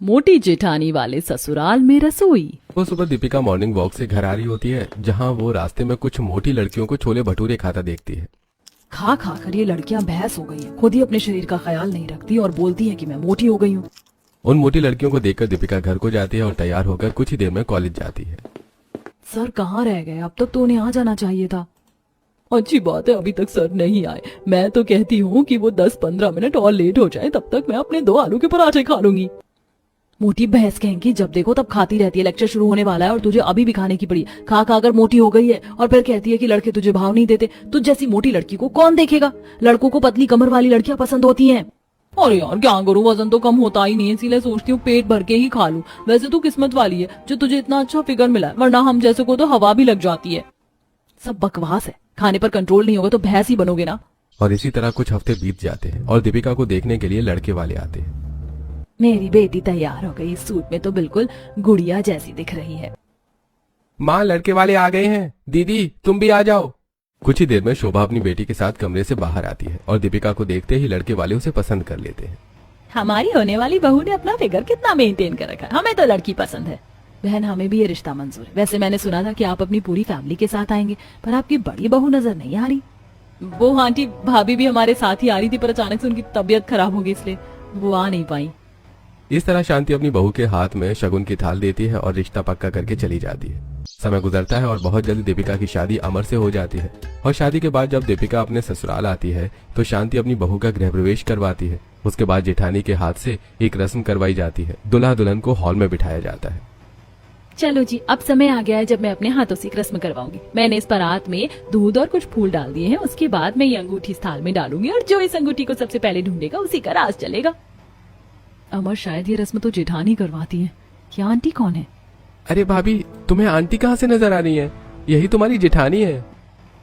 मोटी जेठानी वाले ससुराल में रसोई। वो सुबह दीपिका मॉर्निंग वॉक से घर आ रही होती है, जहाँ वो रास्ते में कुछ मोटी लड़कियों को छोले भटूरे खाता देखती है। खा खा कर ये लड़कियां भैंस हो गई हैं, खुद ही अपने शरीर का ख्याल नहीं रखती और बोलती हैं कि मैं मोटी हो गई हूँ। उन मोटी लड़कियों को देखकर दीपिका घर को जाती है और तैयार होकर कुछ ही देर में कॉलेज जाती है। सर कहाँ रह गए? अब तक तो उन्हें आ जाना चाहिए था। अच्छी बात है, अभी तक सर नहीं आए। मैं तो कहती हूँ कि वो 10-15 मिनट और लेट हो जाए, तब तक मैं अपने 2 आलू के पराठे खा लूंगी। मोटी भैंस कहेंगी, जब देखो तब खाती रहती है। लेक्चर शुरू होने वाला है और तुझे अभी भी खाने की पड़ी। खा खा कर मोटी हो गई है और फिर कहती है कि लड़के तुझे भाव नहीं देते। तुझ जैसी मोटी लड़की को कौन देखेगा? लड़कों को पतली कमर वाली लड़कियां पसंद होती हैं। और यार क्या करूं, वजन तो कम होता ही नहीं है, इसीलिए सोचती हूँ पेट भर के ही खा लूं। वैसे तो किस्मत वाली है जो तुझे इतना अच्छा फिगर मिला है, वरना हम जैसे को तो हवा भी लग जाती है। सब बकवास है, खाने पर कंट्रोल नहीं होगा तो भैंस ही बनोगे ना। और इसी तरह कुछ हफ्ते बीत जाते हैं और दीपिका को देखने के लिए लड़के वाले आते हैं। मेरी बेटी तैयार हो गई, सूट में तो बिल्कुल गुड़िया जैसी दिख रही है। माँ, लड़के वाले आ गए हैं। दीदी तुम भी आ जाओ। कुछ ही देर में शोभा अपनी बेटी के साथ कमरे से बाहर आती है और दीपिका को देखते ही लड़के वाले उसे पसंद कर लेते हैं। हमारी होने वाली बहू ने अपना फिगर कितना मेंटेन कर रखा है, हमें तो लड़की पसंद है। बहन, हमें भी ये रिश्ता मंजूर है। वैसे मैंने सुना था कि आप अपनी पूरी फैमिली के साथ आएंगे, पर आपकी बड़ी बहू नजर नहीं आ रही। वो आंटी भाभी भी हमारे साथ ही आ रही थी, पर अचानक से उनकी तबीयत खराब हो गई, इसलिए वो आ नहीं पाई। इस तरह शांति अपनी बहू के हाथ में शगुन की थाल देती है और रिश्ता पक्का करके चली जाती है। समय गुजरता है और बहुत जल्दी दीपिका की शादी अमर से हो जाती है। और शादी के बाद जब दीपिका अपने ससुराल आती है तो शांति अपनी बहू का गृह प्रवेश करवाती है। उसके बाद जेठानी के हाथ से एक रस्म करवाई जाती है। दूल्हा दुल्हन को हॉल में बिठाया जाता है। चलो जी, अब समय आ गया है जब मैं अपने हाथों से एक रस्म करवाऊंगी। मैंने इस परात में दूध और कुछ फूल डाल दिए हैं। उसके बाद मैं ये अंगूठी इस थाल में डालूंगी और जो इस अंगूठी को सबसे पहले ढूंढेगा उसी का राज चलेगा। अमर, शायद ये रस्म तो जेठानी करवाती है। क्या आंटी कौन है? अरे भाभी, तुम्हें आंटी कहाँ से नजर आ रही है? यही तुम्हारी जेठानी है।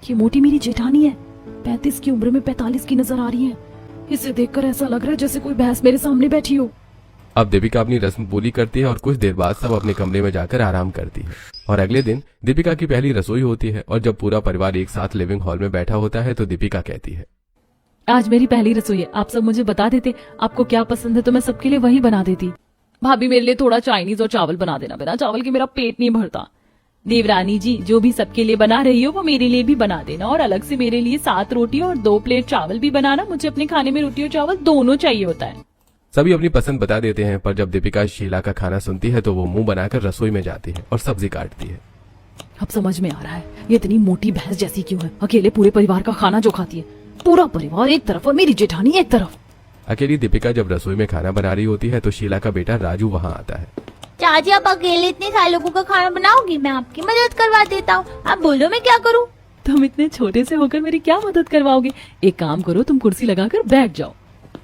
ये मोटी मेरी जेठानी है। 35 की उम्र में 45 की नजर आ रही है। इसे देखकर ऐसा लग रहा है जैसे कोई भैंस मेरे सामने बैठी हो। अब दीपिका अपनी रस्म पूरी करती है और कुछ देर बाद सब अपने कमरे में जाकर आराम करती है। और अगले दिन दीपिका की पहली रसोई होती है और जब पूरा परिवार एक साथ लिविंग हॉल में बैठा होता है तो दीपिका कहती है, आज मेरी पहली रसोई है। आप सब मुझे बता देते आपको क्या पसंद है तो मैं सबके लिए वही बना देती। भाभी, मेरे लिए थोड़ा चाइनीज और चावल बना देना। बिना चावल के मेरा पेट नहीं भरता। देवरानी जी, जो भी सबके लिए बना रही हो वो मेरे लिए भी बना देना और अलग से मेरे लिए 7 रोटी और 2 प्लेट चावल भी बनाना। मुझे अपने खाने में रोटी और चावल दोनों चाहिए होता है। सभी अपनी पसंद बता देते हैं, पर जब दीपिका शीला का खाना सुनती है तो वो मुंह बनाकर रसोई में जाती है और सब्जी काटती है। अब समझ में आ रहा है ये इतनी मोटी भैंस जैसी क्यों है। अकेले पूरे परिवार का खाना जो खाती है, पूरा परिवार एक तरफ और मेरी जेठानी एक तरफ। अकेली दीपिका जब रसोई में खाना बना रही होती है तो शीला का बेटा राजू वहाँ आता है। चाची, आप अकेले इतने सारे लोगों का खाना बनाओगी? मैं आपकी मदद करवा देता हूँ। आप बोलो मैं क्या करूँ? तुम इतने छोटे से होकर मेरी क्या मदद करवाओगे? एक काम करो, तुम कुर्सी लगाकर बैठ जाओ।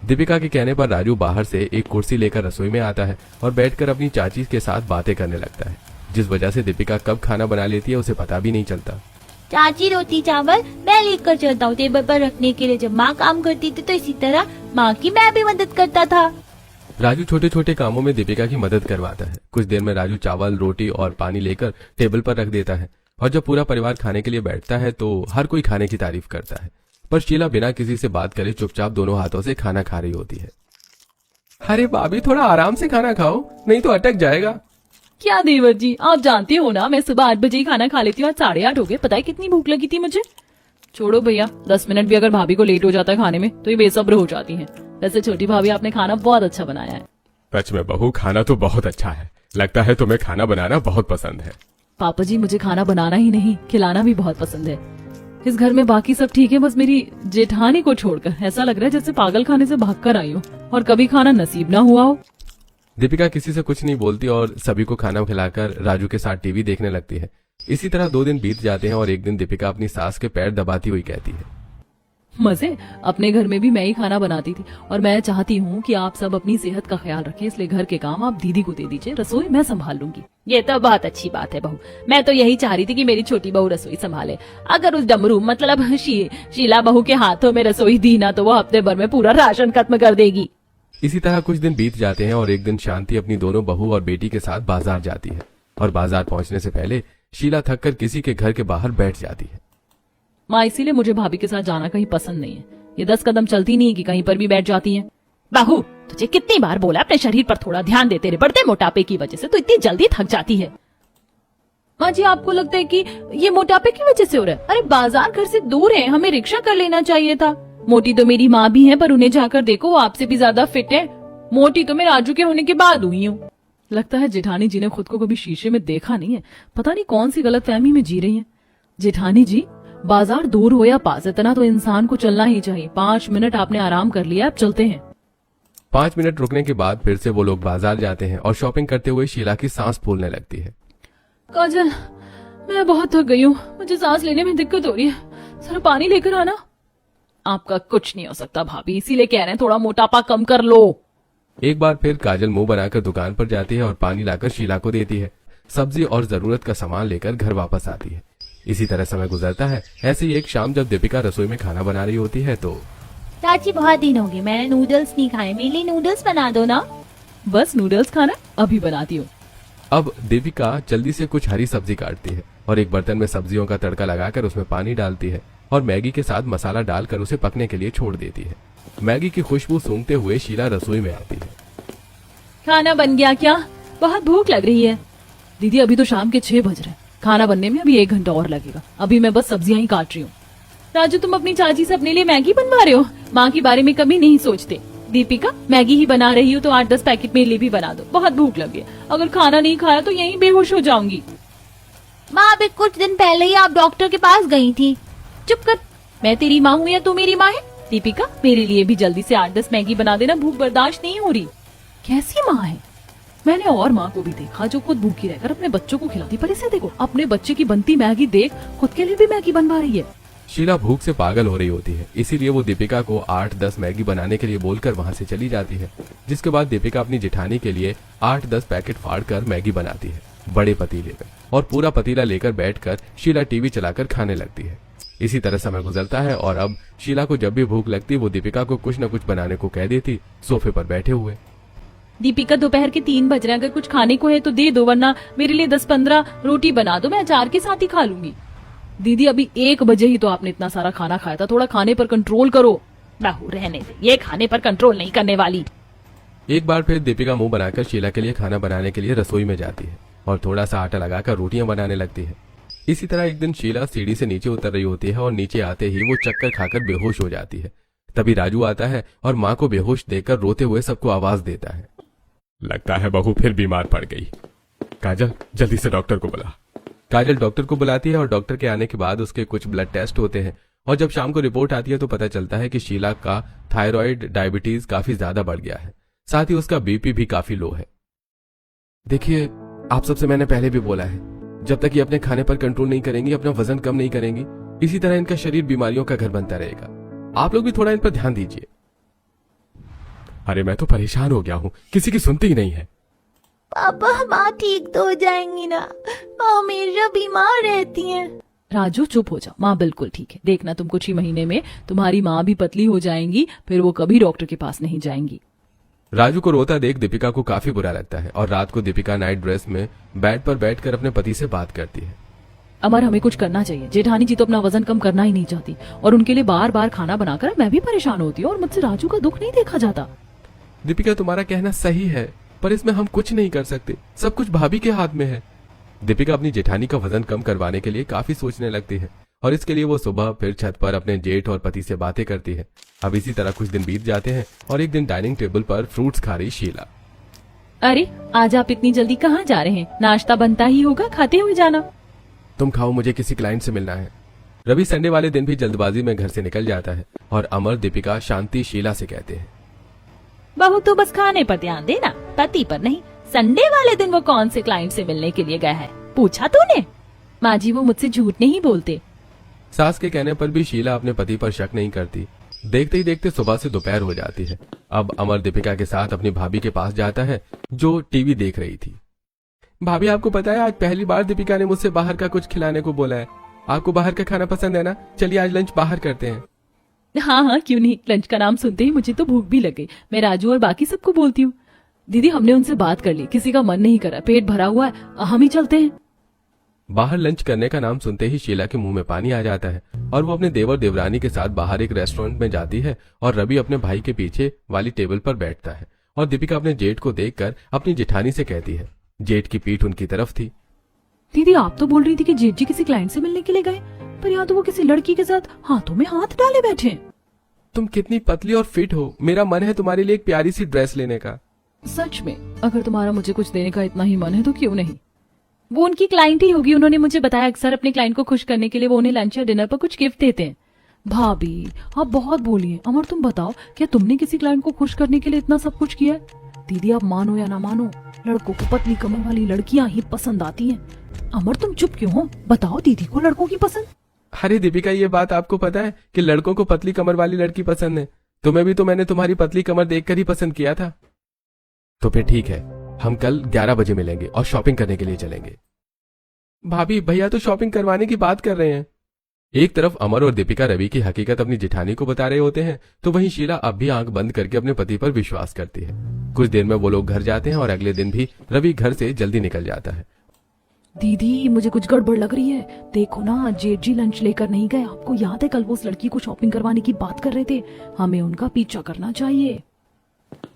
दीपिका के कहने पर राजू बाहर से एक कुर्सी लेकर रसोई में आता है और बैठकर अपनी चाची के साथ बातें करने लगता है, जिस वजह से दीपिका कब खाना बना लेती है उसे पता भी नहीं चलता। चाची, रोटी चावल मैं लेकर चलता हूँ टेबल पर रखने के लिए। जब माँ काम करती थी तो इसी तरह माँ की मैं भी मदद करता था। राजू छोटे छोटे कामों में दीपिका की मदद करवाता है। कुछ देर में राजू चावल, रोटी और पानी लेकर टेबल पर रख देता है और जब पूरा परिवार खाने के लिए बैठता है तो हर कोई खाने की तारीफ करता है, पर शीला बिना किसी से बात करे चुपचाप दोनों हाथों से खाना खा रही होती है। अरे भाभी, थोड़ा आराम से खाना खाओ, नहीं तो अटक जाएगा। क्या देवर जी, आप जानते हो ना मैं सुबह 8 बजे ही खाना खा लेती हूँ। आज 8:30 हो गए। पता है कितनी भूख लगी थी मुझे। छोड़ो भैया, 10 मिनट भी अगर भाभी को लेट हो जाता है खाने में तो ये बेसब्र हो जाती है। वैसे छोटी भाभी, आपने खाना बहुत अच्छा बनाया है। सच में बहू, खाना तो बहुत अच्छा है। लगता है तुम्हें खाना बनाना बहुत पसंद है। पापा जी, मुझे खाना बनाना ही नहीं खिलाना भी बहुत पसंद है। इस घर में बाकी सब ठीक है, बस मेरी जेठानी को छोड़कर ऐसा लग रहा है जैसे पागल खाने से भाग कर आई हो और कभी खाना नसीब ना हुआ हो। दीपिका किसी से कुछ नहीं बोलती और सभी को खाना खिलाकर राजू के साथ टीवी देखने लगती है। इसी तरह 2 दिन बीत जाते हैं और एक दिन दीपिका अपनी सास के पैर दबाती हुई कहती है, मजे, अपने घर में भी मैं ही खाना बनाती थी और मैं चाहती हूँ कि आप सब अपनी सेहत का ख्याल रखें, इसलिए घर के काम आप दीदी को दे दीजिए, रसोई मैं संभाल लूंगी। ये तो बहुत अच्छी बात है बहू। मैं तो यही चाह रही थी कि मेरी छोटी बहू रसोई संभाले। अगर उस डमरू मतलब शीला बहू के हाथों में रसोई दी ना तो वो हफ्ते भर में पूरा राशन खत्म कर देगी। इसी तरह कुछ दिन बीत जाते हैं और एक दिन शांति अपनी दोनों बहू और बेटी के साथ बाजार जाती है और बाजार पहुंचने से पहले शीला थककर किसी के घर के बाहर बैठ जाती है। माँ, इसीलिए मुझे भाभी के साथ जाना कहीं पसंद नहीं है। ये 10 कदम चलती नहीं कि कहीं पर भी बैठ जाती है। बहू, तुझे कितनी बार बोला अपने शरीर पर थोड़ा ध्यान दे, तेरे बढ़ते मोटापे की वजह से तो इतनी जल्दी थक जाती है। माँ जी आपको लगता है कि ये मोटापे की वजह से हो रहा है? अरे बाजार घर से दूर है, हमें रिक्शा कर लेना चाहिए था। मोटी तो मेरी माँ भी है, पर उन्हें जाकर देखो, वो आपसे भी ज्यादा फिट है। मोटी तो मैं राजू के होने के बाद हुई हूँ। लगता है जेठानी जी ने खुद को कभी शीशे में देखा नहीं है, पता नहीं कौन सी गलतफहमी में जी रही है। जेठानी जी, बाजार दूर हो या पास, इतना तो इंसान को चलना ही चाहिए। 5 मिनट आपने आराम कर लिया, अब चलते हैं। 5 मिनट रुकने के बाद फिर से वो लोग बाजार जाते हैं और शॉपिंग करते हुए शीला की सांस फूलने लगती है। काजल, मैं बहुत थक गई हूँ, मुझे सांस लेने में दिक्कत हो रही है, सर पानी लेकर आना। आपका कुछ नहीं हो सकता भाभी, इसीलिए कह रहे हैं थोड़ा मोटापा कम कर लो। एक बार फिर काजल मुंह बनाकर दुकान पर जाती है और पानी लाकर शीला को देती है। सब्जी और जरूरत का सामान लेकर घर वापस आती है। इसी तरह समय गुजरता है। ऐसे ही एक शाम जब दीपिका रसोई में खाना बना रही होती है तो चाची बहुत दिन हो गए मैंने नूडल्स नहीं खाए, मेरे लिए नूडल्स बना दो ना। बस नूडल्स खाना, अभी बनाती हूँ। अब दीपिका जल्दी से कुछ हरी सब्जी काटती है और एक बर्तन में सब्जियों का तड़का लगाकर उसमें पानी डालती है और मैगी के साथ मसाला डालकर उसे पकने के लिए छोड़ देती है। मैगी की खुशबू सूंघते हुए शीला रसोई में आती है। खाना बन गया क्या? बहुत भूख लग रही है। दीदी अभी तो शाम के 6 बज रहे हैं, खाना बनने में अभी 1 घंटा और लगेगा। अभी मैं बस सब्जियां ही काट रही हूँ। राजू, तुम अपनी चाची से अपने लिए मैगी बनवा रहे हो? माँ के बारे में कभी नहीं सोचते। दीपिका, मैगी ही बना रही हूँ तो 8-10 पैकेट मेरे लिए भी बना दो, बहुत भूख लगी है। अगर खाना नहीं खाया तो यहीं बेहोश हो जाऊंगी। माँ अभी कुछ दिन पहले ही आप डॉक्टर के पास गई थी। चुप कर, मैं तेरी माँ हूँ या तू मेरी माँ है? दीपिका, मेरे लिए भी जल्दी से 8-10 मैगी बना देना, भूख बर्दाश्त नहीं हो रही। कैसी माँ है? मैंने और माँ को भी देखा जो खुद भूखी रहकर अपने बच्चों को खिलाती, पर इसे देखो, अपने बच्चे की बनती मैगी देख खुद के लिए भी मैगी बनवा रही है। शीला भूख से पागल हो रही होती है, इसीलिए वो दीपिका को 8-10 मैगी बनाने के लिए बोलकर वहां से चली जाती है। जिसके बाद दीपिका अपनी जेठानी के लिए 8-10 पैकेट फाड़कर मैगी बनाती है बड़े पतीले में, और पूरा पतीला लेकर बैठकर शीला टीवी चलाकर खाने लगती है। इसी तरह समय गुजरता है और अब शीला को जब भी भूख लगती वो दीपिका को कुछ न कुछ बनाने को कह देती, सोफे पर बैठे हुए। दीपिका, दोपहर के 3 बज रहे हैं, अगर कुछ खाने को है तो दे दो, वरना मेरे लिए 10-15 रोटी बना दो, मैं अचार के साथ ही खा लूंगी। दीदी अभी 1 बजे ही तो आपने इतना सारा खाना खाया था, थोड़ा खाने पर कंट्रोल करो। बहू रहने दे, ये खाने पर कंट्रोल नहीं करने वाली। एक बार फिर दीपिका मुंह बनाकर शीला के लिए खाना बनाने के लिए रसोई में जाती है और थोड़ा सा आटा लगाकर रोटियां बनाने लगती है। इसी तरह एक दिन शीला सीढ़ी से नीचे उतर रही होती है और नीचे आते ही वो चक्कर खाकर बेहोश हो जाती है। तभी राजू आता है और माँ को बेहोश देखकर रोते हुए सबको आवाज देता है। लगता है बहू फिर बीमार पड़ गई। काजल, जल्दी से डॉक्टर को बुला। काजल डॉक्टर को बुलाती है और डॉक्टर के आने के बाद उसके कुछ ब्लड टेस्ट होते हैं और जब शाम को रिपोर्ट आती है तो पता चलता है कि शीला का थायराइड डायबिटीज काफी ज्यादा बढ़ गया है, साथ ही उसका बीपी भी काफी लो है। देखिए, आप सबसे मैंने पहले भी बोला है, जब तक ये अपने खाने पर कंट्रोल नहीं करेंगी, अपना वजन कम नहीं करेंगी, इसी तरह इनका शरीर बीमारियों का घर बनता रहेगा। आप लोग भी थोड़ा इन पर ध्यान दीजिए। अरे मैं तो परेशान हो गया हूँ, किसी की सुनती ही नहीं है। पापा, माँ ठीक तो हो जाएंगी ना? माँ हमेशा बीमार रहती हैं। राजू चुप हो जाओ, माँ बिल्कुल ठीक है। देखना तुम कुछ ही महीने में तुम्हारी माँ भी पतली हो जाएंगी, फिर वो कभी डॉक्टर के पास नहीं जाएंगी। राजू को रोता देख दीपिका को काफी बुरा लगता है और रात को दीपिका नाइट ड्रेस में बेड पर बैठकर अपने पति से बात करती है। अमर, हमें कुछ करना चाहिए। जेठानी जी तो अपना वजन कम करना ही नहीं चाहती और उनके लिए बार बार खाना बनाकर मैं भी परेशान होती हूँ और मुझसे राजू का दुख नहीं देखा जाता। दीपिका, तुम्हारा कहना सही है, पर इसमें हम कुछ नहीं कर सकते, सब कुछ भाभी के हाथ में है। दीपिका अपनी जेठानी का वजन कम करवाने के लिए काफी सोचने लगती है और इसके लिए वो सुबह फिर छत पर अपने जेठ और पति से बातें करती है। अब इसी तरह कुछ दिन बीत जाते हैं और एक दिन डाइनिंग टेबल पर फ्रूट्स खा रही शीला। अरे आज आप इतनी जल्दी कहाँ जा रहे हैं? नाश्ता बनता ही होगा, खाते हुए जाना। तुम खाओ, मुझे किसी क्लाइंट से मिलना है। रवि संडे वाले दिन भी जल्दबाजी में घर से निकल जाता है और अमर, दीपिका, शांति शीला से कहते हैं, बहू तो बस खाने पर ध्यान देना, पति पर नहीं। संडे वाले दिन वो कौन से क्लाइंट से मिलने के लिए गया है, पूछा तूने? माँ जी, वो मुझसे झूठ नहीं बोलते। सास के कहने पर भी शीला अपने पति पर शक नहीं करती। देखते ही देखते सुबह से दोपहर हो जाती है। अब अमर दीपिका के साथ अपनी भाभी के पास जाता है जो टीवी देख रही थी। भाभी, आपको पता है आज पहली बार दीपिका ने मुझसे बाहर का कुछ खिलाने को बोला है। आपको बाहर का खाना पसंद है ना? चलिए आज लंच बाहर करते हैं। हाँ हाँ, क्यों नहीं। लंच का नाम सुनते ही मुझे तो भूख भी लग गई। मैं राजू और बाकी सबको बोलती हूँ। दीदी, हमने उनसे बात कर ली, किसी का मन नहीं करा, पेट भरा हुआ है, हम ही चलते हैं। बाहर लंच करने का नाम सुनते ही शीला के मुंह में पानी आ जाता है और वो अपने देवर देवरानी के साथ बाहर एक रेस्टोरेंट में जाती है और रवि अपने भाई के पीछे वाली टेबल पर बैठता है और दीपिका अपने जेठ को देखकर अपनी जेठानी से कहती है। जेठ की पीठ उनकी तरफ थी। दीदी आप तो बोल रही थी कि जेठ जी किसी क्लाइंट से मिलने के लिए गए, पर यहाँ तो वो किसी लड़की के साथ हाथों में हाथ डाले बैठे हैं। तुम कितनी पतली और फिट हो, मेरा मन है तुम्हारे लिए एक प्यारी सी ड्रेस लेने का। सच में अगर तुम्हारा मुझे कुछ देने का इतना ही मन है तो क्यों नहीं। वो उनकी क्लाइंट ही होगी, उन्होंने मुझे बताया अक्सर अपने क्लाइंट को खुश करने के लिए वो उन्हें लंच या डिनर पर कुछ गिफ्ट देते हैं। भाभी आप बहुत बोलिए। अमर तुम बताओ, क्या तुमने किसी क्लाइंट को खुश करने के लिए इतना सब कुछ किया है? दीदी आप मानो या ना मानो, लड़कों को पतली कमर वाली लड़कियां ही पसंद आती हैं। अमर तुम चुप क्यों हो, बताओ दीदी को लड़कों की पसंद। अरे दीपिका, ये बात आपको पता है कि लड़कों को पतली कमर वाली लड़की पसंद है? तुम्हें भी तो मैंने तुम्हारी पतली कमर देखकर ही पसंद किया था। तो फिर ठीक है, हम कल 11 बजे मिलेंगे और शॉपिंग करने के लिए चलेंगे। भाभी भैया तो शॉपिंग करवाने की बात कर रहे हैं। एक तरफ अमर और दीपिका रवि की हकीकत अपनी जेठानी को बता रहे होते हैं, तो वहीं शीला अब भी आंख बंद करके अपने पति पर विश्वास करती है। कुछ देर में वो लोग घर जाते हैं और अगले दिन भी रवि घर से जल्दी निकल जाता है। दीदी मुझे कुछ गड़बड़ लग रही है, देखो ना जेठ जी लंच लेकर नहीं गए। आपको याद है कल वो उस लड़की को शॉपिंग करवाने की बात कर रहे थे, हमें उनका पीछा करना चाहिए।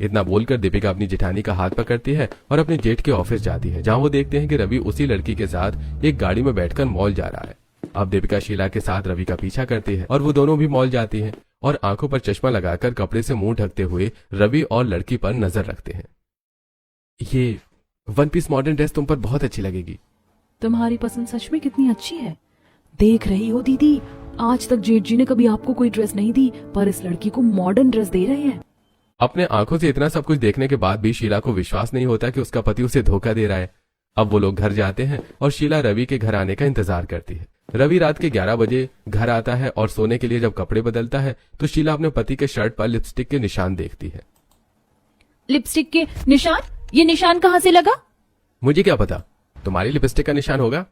इतना बोलकर दीपिका अपनी जेठानी का हाथ पकड़ती है और अपने जेठ के ऑफिस जाती है, जहां वो देखते हैं कि रवि उसी लड़की के साथ एक गाड़ी में बैठकर मॉल जा रहा है। अब दीपिका शीला के साथ रवि का पीछा करती है और वो दोनों भी मॉल जाती हैं और आंखों पर चश्मा लगाकर कपड़े से मुंह ढकते हुए रवि और लड़की पर नजर रखते हैं। ये वन पीस मॉडर्न ड्रेस तुम पर बहुत अच्छी लगेगी। तुम्हारी पसंद सच में कितनी अच्छी है। देख रही हो दीदी, आज तक जेठ जी ने कभी आपको कोई ड्रेस नहीं दी, पर इस लड़की को मॉडर्न ड्रेस दे रहे हैं। अपने आंखों से इतना सब कुछ देखने के बाद भी शीला को विश्वास नहीं होता कि उसका पति उसे धोखा दे रहा है। अब वो लोग घर जाते हैं और शीला रवि के घर आने का इंतजार करती है। रवि रात के 11 बजे घर आता है और सोने के लिए जब कपड़े बदलता है तो शीला अपने पति के शर्ट पर लिपस्टिक के निशान देखती है। लिपस्टिक के निशान? ये निशान कहाँ से लगा? मुझे क्या पता, तुम्हारी लिपस्टिक का निशान होगा।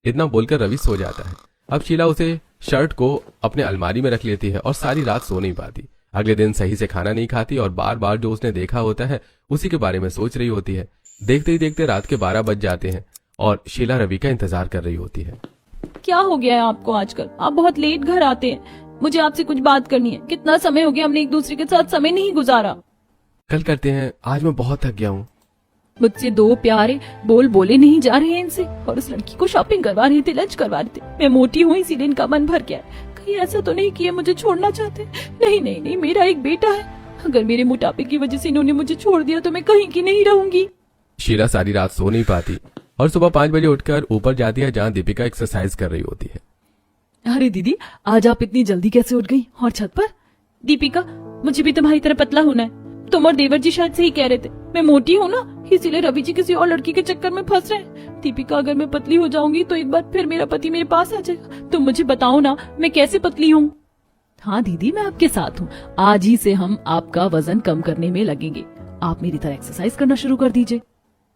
इतना बोलकर रवि सो जाता है। अब शीला उसे शर्ट को अपने अलमारी में रख लेती है और सारी रात सो नहीं पाती। अगले दिन सही से खाना नहीं खाती और बार बार जो उसने देखा होता है उसी के बारे में सोच रही होती है। देखते ही देखते रात के 12 बज जाते हैं और शीला रवि का इंतजार कर रही होती है। क्या हो गया है आपको आजकल? आप बहुत लेट घर आते हैं। मुझे आपसे कुछ बात करनी है। कितना समय हो गया हमने एक दूसरे के साथ समय नहीं गुजारा। कल करते हैं, आज मैं बहुत थक गया हूँ। मुझसे दो प्यारे बोल बोले नहीं जा रहे हैं इनसे, और उस लड़की को शॉपिंग करवा रही थी, लंच करवा रही थी। मैं मोटी हूँ इसीलिए इनका मन भर गया है। कहीं ऐसा तो नहीं किया मुझे छोड़ना चाहते? नहीं नहीं नहीं, मेरा एक बेटा है। अगर मेरे मोटापे की वजह से इन्होंने मुझे छोड़ दिया तो मैं कहीं की नहीं रहूंगी। शीला सारी रात सो नहीं पाती और सुबह 5 बजे उठकर ऊपर जाती है जहाँ दीपिका एक्सरसाइज कर रही होती है। अरे दीदी, आज आप इतनी जल्दी कैसे उठ गई और छत पर? दीपिका, मुझे भी तुम्हारी तरह पतला होना है। तुम और देवर जी शायद सही कह रहे थे। मैं मोटी हूँ ना, इसीलिए रवि जी किसी और लड़की के चक्कर में फंस रहे हैं। दीपिका, अगर मैं पतली हो जाऊंगी तो एक बार फिर मेरा पति मेरे पास आ जाएगा। तुम मुझे बताओ ना, मैं कैसे पतली हूँ? हाँ दीदी, मैं आपके साथ हूँ। आज ही से हम आपका वजन कम करने में लगेंगे। आप मेरी तरह एक्सरसाइज करना शुरू कर दीजिए।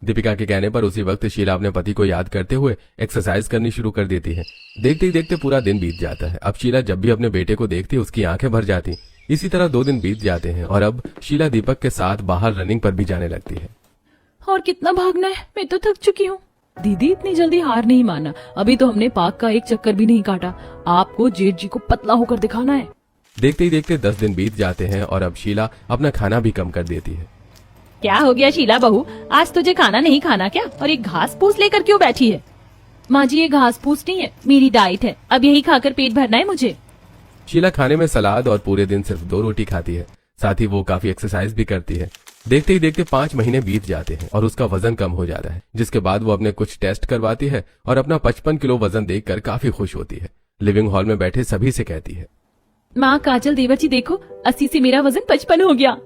दीपिका के कहने पर उसी वक्त शीला अपने पति को याद करते हुए एक्सरसाइज करनी शुरू कर देती है। देखते ही देखते पूरा दिन बीत जाता है। अब शीला जब भी अपने बेटे को देखती उसकी आंखें भर जाती। इसी तरह 2 दिन बीत जाते हैं और अब शीला दीपक के साथ बाहर रनिंग पर भी जाने लगती है। और कितना भागना है, मैं तो थक चुकी हूँ। दीदी, इतनी जल्दी हार नहीं माना। अभी तो हमने पार्क का एक चक्कर भी नहीं काटा। आपको जेठ जी को पतला होकर दिखाना है। देखते ही देखते 10 दिन बीत जाते हैं और अब शीला अपना खाना भी कम कर देती है। क्या हो गया शीला बहू, आज तुझे खाना नहीं खाना क्या? और एक घास फूस लेकर क्यों बैठी है? माँ जी, ये घास फूस नहीं है, मेरी डाइट है, अब यही खाकर पेट भरना है मुझे। शीला खाने में सलाद और पूरे दिन सिर्फ 2 रोटी खाती है। साथ ही वो काफी एक्सरसाइज भी करती है। देखते ही देखते 5 महीने बीत जाते हैं और उसका वजन कम हो जाता है, जिसके बाद वो अपने कुछ टेस्ट करवाती है और अपना 55 किलो वजन देखकर काफी खुश होती है। लिविंग हॉल में बैठे सभी से कहती है, माँ काजल, देवर जी देखो, 80 से मेरा वजन 55 हो गया।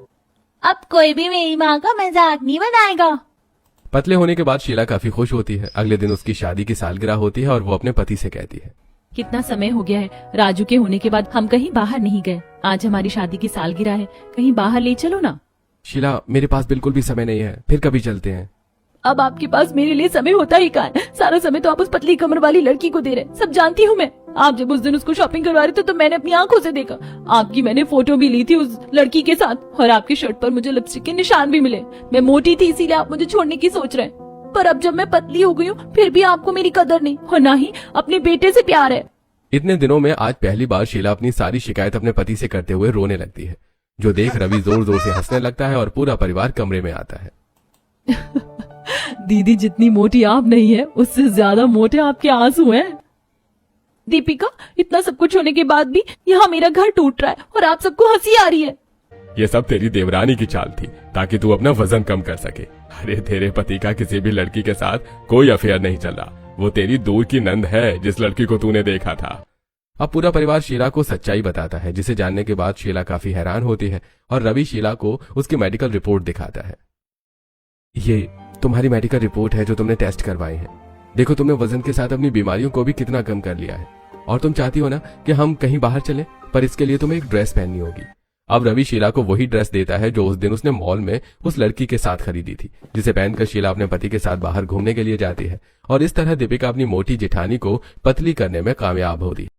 अब कोई भी मेरी माँ का मजाक नहीं बनाएगा। पतले होने के बाद शीला काफी खुश होती है। अगले दिन उसकी शादी की सालगिरह होती है और वो अपने पति से कहती है, कितना समय हो गया है, राजू के होने के बाद हम कहीं बाहर नहीं गए। आज हमारी शादी की सालगिरह है, कहीं बाहर ले चलो ना। शीला, मेरे पास बिल्कुल भी समय नहीं है, फिर कभी चलते हैं। अब आपके पास मेरे लिए समय होता ही कहाँ है? सारा समय तो आप उस पतली कमर वाली लड़की को दे रहे। सब जानती हूँ मैं। आप जब उस दिन उसको शॉपिंग करवा रहे थे तो मैंने अपनी आंखों से देखा। आपकी मैंने फोटो भी ली थी उस लड़की के साथ और आपके शर्ट पर मुझे लिपस्टिक के निशान भी मिले। मैं मोटी थी इसीलिए आप मुझे छोड़ने की सोच रहे हैं, पर अब जब मैं पतली हो गई हूँ फिर भी आपको मेरी कदर नहीं और ना ही अपने बेटे से प्यार है। इतने दिनों में आज पहली बार शीला अपनी सारी शिकायत अपने पति से करते हुए रोने लगती है। जो देख रवि जोर जोर से हंसने लगता है और पूरा परिवार कमरे में आता है। दीदी जितनी मोटी आप नहीं है उससे ज्यादा मोटे आपके आंसू हैं। दीपिका, इतना सब कुछ होने के बाद भी यहाँ मेरा घर टूट रहा है और आप सबको हंसी आ रही है। ये सब तेरी देवरानी की चाल थी ताकि तू अपना वजन कम कर सके। अरे तेरे पति का किसी भी लड़की के साथ कोई अफेयर नहीं चल रहा, वो तेरी दूर की नंद है जिस लड़की को तूने देखा था। अब पूरा परिवार शीला को सच्चाई बताता है, जिसे जानने के बाद शीला काफी हैरान होती है और रवि शीला को उसकी मेडिकल रिपोर्ट दिखाता है। ये तुम्हारी मेडिकल रिपोर्ट है जो तुमने टेस्ट करवाए हैं। देखो तुमने वजन के साथ अपनी बीमारियों को भी कितना कम कर लिया है, और तुम चाहती हो ना कि हम कहीं बाहर चलें, पर इसके लिए तुम्हें एक ड्रेस पहननी होगी। अब रवि शीला को वही ड्रेस देता है जो उस दिन उसने मॉल में उस लड़की के साथ खरीदी थी, जिसे पहनकर शीला अपने पति के साथ बाहर घूमने के लिए जाती है और इस तरह दीपिका अपनी मोटी जेठानी को पतली करने में कामयाब होती है।